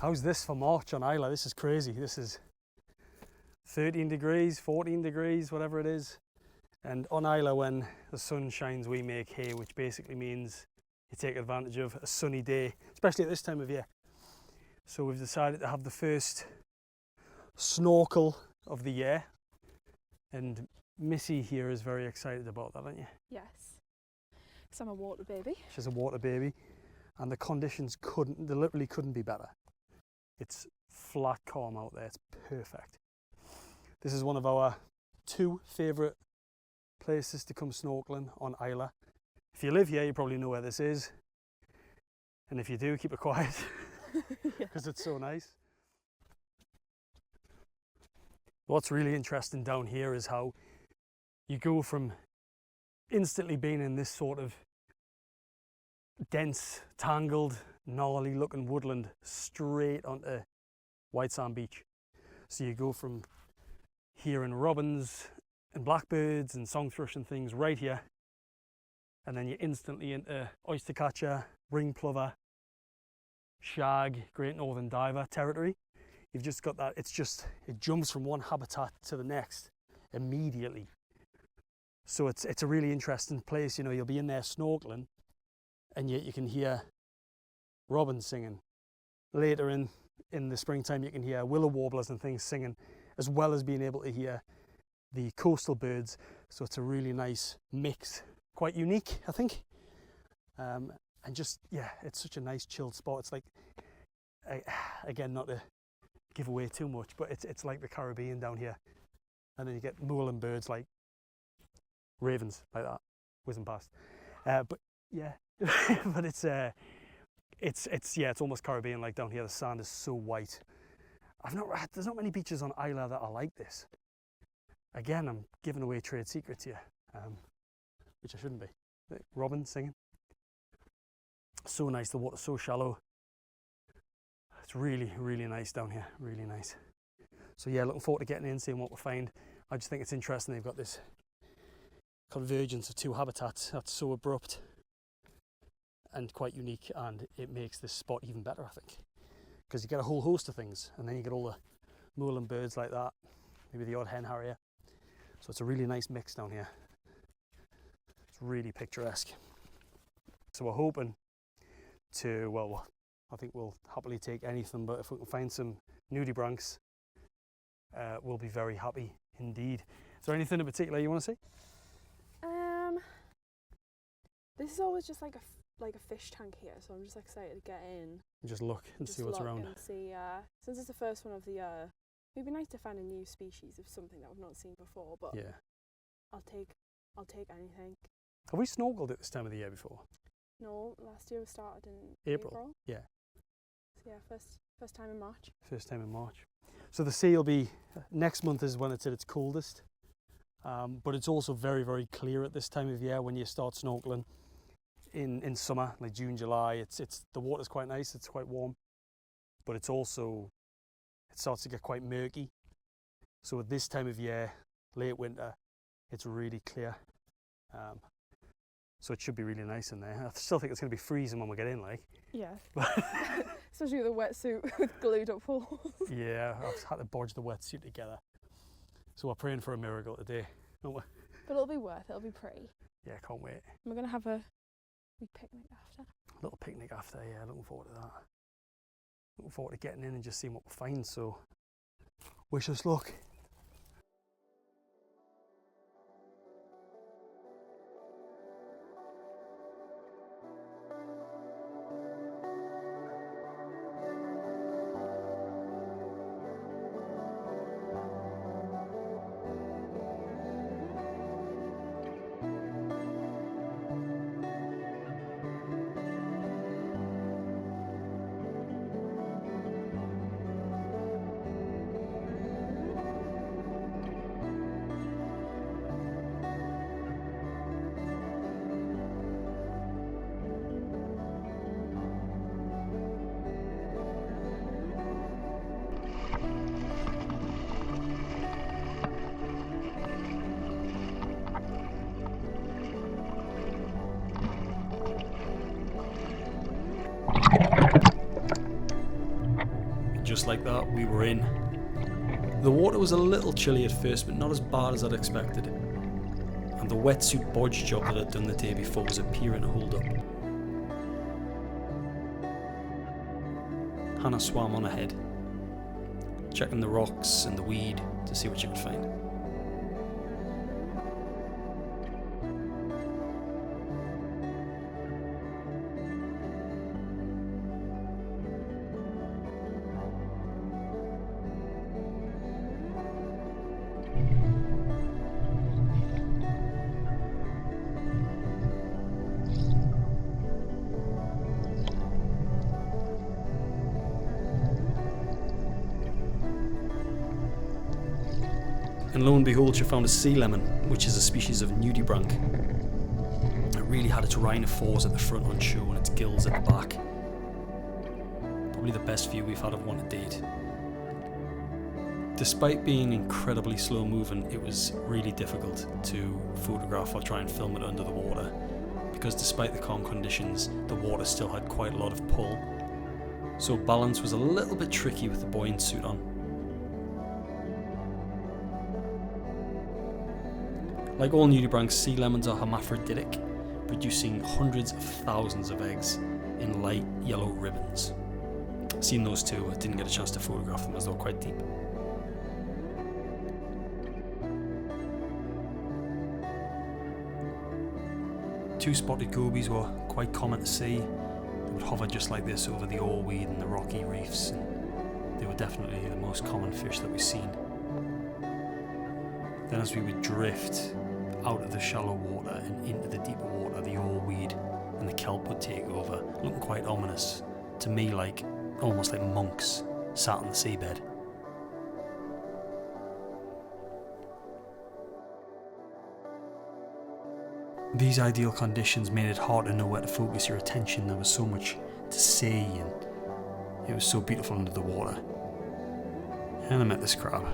How's this for March on Islay? This is crazy. This is 13 degrees, 14 degrees, whatever it is. And on Islay, when the sun shines, we make hay, which basically means you take advantage of a sunny day, especially at this time of year. So we've decided to have the first snorkel of the year. And Missy here is very excited about that, aren't you? Yes. Because I'm a water baby. She's a water baby. And the conditions they literally couldn't be better. It's flat calm out there, it's perfect. This is one of our 2 favourite places to come snorkeling on Islay. If you live here, you probably know where this is. And if you do, keep it quiet, because it's so nice. What's really interesting down here is how you go from instantly being in this sort of dense, tangled, gnarly looking woodland straight onto white sand beach. So you go from hearing robins and blackbirds and song thrush and things right here, and then you're instantly into oyster catcher, ring plover, shag, great northern diver territory. You've just got that, it jumps from one habitat to the next immediately. So it's a really interesting place. You know, you'll be in there snorkeling and yet you can hear robins singing. Later in the springtime, you can hear willow warblers and things singing, as well as being able to hear the coastal birds. So it's a really nice mix, quite unique, I think. And just, yeah, it's such a nice chilled spot. It's like, again, not to give away too much, but it's like the Caribbean down here. And then you get mooling birds like ravens, like that, whizzing past. But yeah, but it's almost Caribbean like down here. The sand is so white. There's not many beaches on Islay that are like this. Again, I'm giving away trade secrets here, which I shouldn't be. Robin singing. So nice, the water's so shallow. It's really, really nice down here, really nice. So yeah, looking forward to getting in, seeing what we find. I just think it's interesting they've got this convergence of 2 habitats that's so abrupt and quite unique, and it makes this spot even better, I think, because you get a whole host of things, and then you get all the mooling birds like that, maybe the odd hen harrier. So it's a really nice mix down here. It's really picturesque. So we're hoping to, well, I think we'll happily take anything, but if we can find some nudibranchs, we'll be very happy indeed. Is there anything in particular you want to see? This is always just like a fish tank here, so I'm just excited to get in. And just look and see what's around. And see, since it's the first one of the year, it'd be nice to find a new species of something that we've not seen before. But yeah, I'll take anything. Have we snorkeled at this time of the year before? No, last year we started in April. Yeah. So yeah, first time in March. First time in March. So the sea will be, next month is when it's at its coldest, but it's also very, very clear at this time of year when you start snorkeling. In summer, like June, July, the water's quite nice, it's quite warm, but it starts to get quite murky. So at this time of year, late winter, it's really clear. So it should be really nice in there. I still think it's going to be freezing when we get in, like. Yeah. Especially with the wetsuit with glued up holes. Yeah, I've had to bodge the wetsuit together. So we're praying for a miracle today, aren't we? But it'll be worth it, it'll be pretty. Yeah, can't wait. We're going to have a wee picnic after. A little picnic after, yeah, looking forward to that. Looking forward to getting in and just seeing what we find, so wish us luck. like that, we were in. The water was a little chilly at first, but not as bad as I'd expected. And the wetsuit bodge job that I'd done the day before was appearing to hold up. Hannah swam on ahead, checking the rocks and the weed to see what she could find. And lo and behold, she found a sea lemon, which is a species of nudibranch. It really had its rhinophores at the front on show and its gills at the back. Probably the best view we've had of one to date. Despite being incredibly slow moving, it was really difficult to photograph or try and film it under the water, because despite the calm conditions, the water still had quite a lot of pull. So balance was a little bit tricky with the buoyant suit on. Like all nudibranchs, sea lemons are hermaphroditic, producing hundreds of thousands of eggs in light yellow ribbons. I've seen those too, I didn't get a chance to photograph them as they were quite deep. Two-spotted gobies were quite common to see. They would hover just like this over the oarweed and the rocky reefs, and they were definitely the most common fish that we've seen. Then as we would drift out of the shallow water and into the deeper water, the oarweed and the kelp would take over, looking quite ominous, to me like almost like monks sat on the seabed. These ideal conditions made it hard to know where to focus your attention. There was so much to see and it was so beautiful under the water. And I met this crab.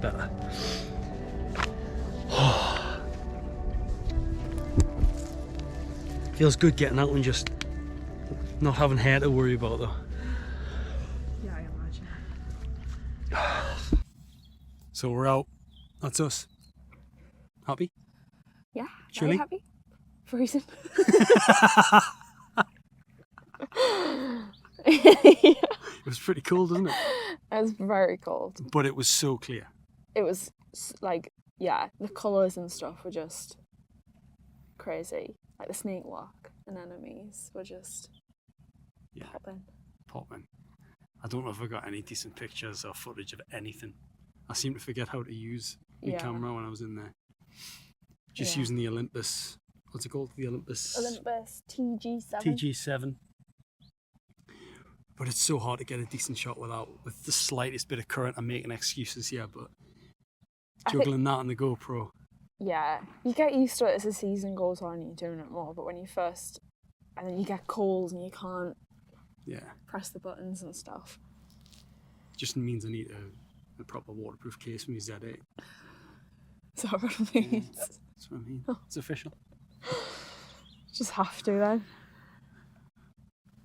Better. Feels good getting out and just not having hair to worry about though. Yeah, I imagine. So we're out. That's us. Happy? Yeah, Chilly? very happy. Freezing. It was pretty cold, wasn't it? It was very cold. But it was so clear. It was like, yeah, the colours and stuff were just crazy. Like the snake walk anemones were just popping. I don't know if I got any decent pictures or footage of anything. I seem to forget how to use the camera when I was in there. Just using the Olympus. What's it called? The Olympus TG7. TG7. But it's so hard to get a decent shot with the slightest bit of current. I'm making excuses here, but juggling that on the GoPro. Yeah, you get used to it as the season goes on and you're doing it more, but when you first, and then you get colds and you can't press the buttons and stuff. Just means I need a proper waterproof case for my Z8. Is that what it means? Yeah, that's what I mean. It's official. Just have to then.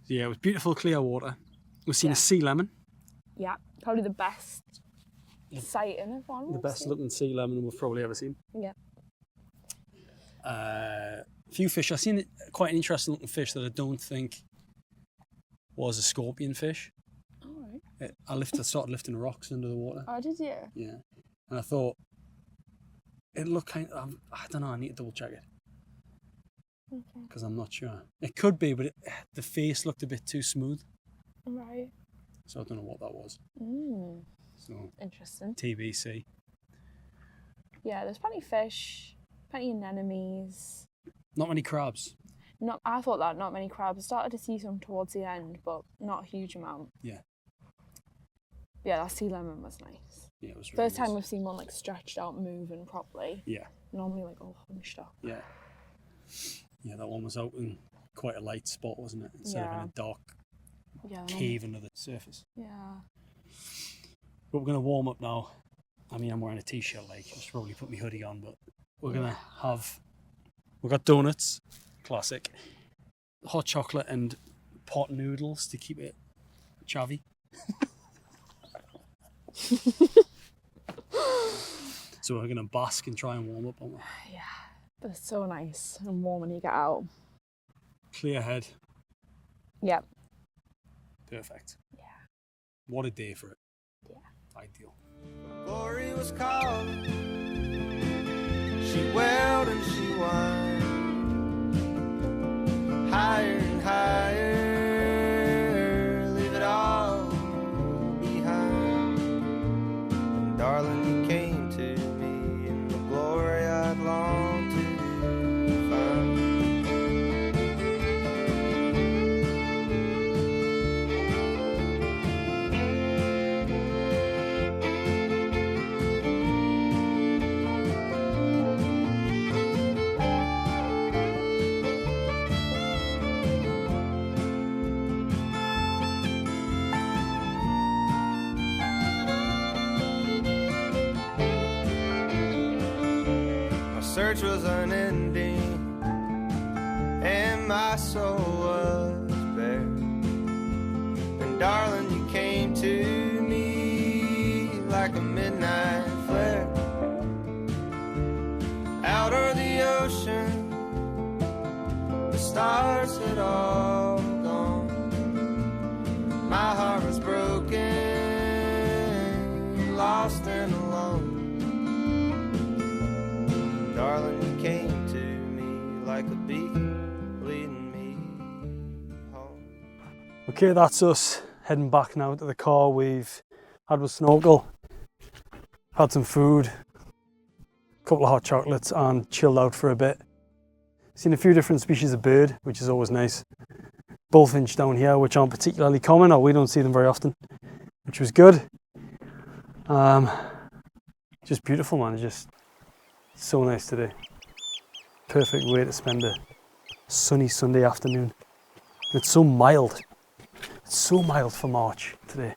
So yeah, it was beautiful clear water. We've seen a sea lemon. Yeah, probably the best sighting of one. The best looking sea lemon we've probably ever seen. Yeah. Few fish. I've seen quite an interesting looking fish that I don't think was a scorpion fish. All right. I started lifting rocks under the water. Oh, did you? Yeah. And I thought, It looked kind of, I don't know, I need to double check it. Okay. Because I'm not sure. It could be, but the face looked a bit too smooth. Right. So I don't know what that was. So Interesting. TBC. Yeah, there's plenty of fish, plenty of anemones. Not many crabs. I thought that, not many crabs. I started to see some towards the end, but not a huge amount. Yeah. Yeah, that sea lemon was nice. Yeah, it was really First time nice. we've seen one like stretched out, moving properly. Yeah. Normally like all hunched up. Yeah. Yeah, that one was out in quite a light spot, wasn't it? Instead of in a dark cave under the surface. Yeah. But we're going to warm up now. I mean, I'm wearing a t-shirt, like, I should probably put my hoodie on, but we're going to have, we've got donuts, classic, hot chocolate and pot noodles to keep it chavvy. So we're going to bask and try and warm up, aren't we? Yeah, but it's so nice and warm when you get out. Clear head. Yep. Perfect. Yeah. What a day for it. Yeah. Ideal. Glory was called. She wailed and she whined. Higher and higher, leave it all behind. And darling, you came to me in the glory I'd longed to find. Search was unending, and my soul was bare. And darling, you came to me like a midnight flare. Out of the ocean, the stars had all gone. My heart was broken, lost and alone. Darling, you came to me like a beacon, leading me home. Okay, that's us heading back now to the car. We've had a snorkel, had some food, a couple of hot chocolates, and chilled out for a bit. Seen a few different species of bird, which is always nice. Bullfinch down here, which aren't particularly common, or we don't see them very often, which was good. Just beautiful, man. Just so nice today. Perfect way to spend a sunny Sunday afternoon. It's so mild. It's so mild for March today.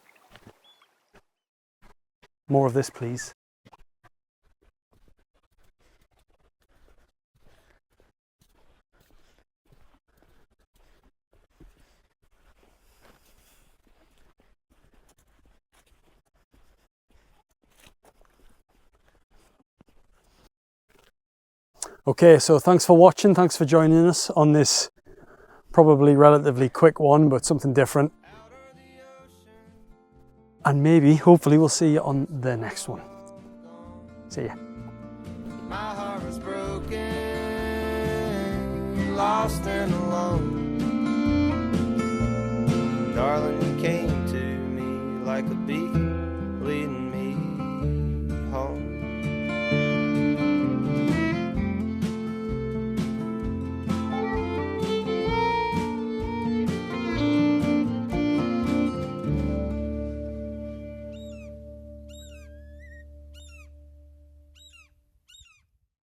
More of this, please. Okay, so thanks for watching, thanks for joining us on this probably relatively quick one, but something different. And maybe, hopefully, we'll see you on the next one. See ya. My heart was broken, lost and alone. Darling, you came to me like a beacon.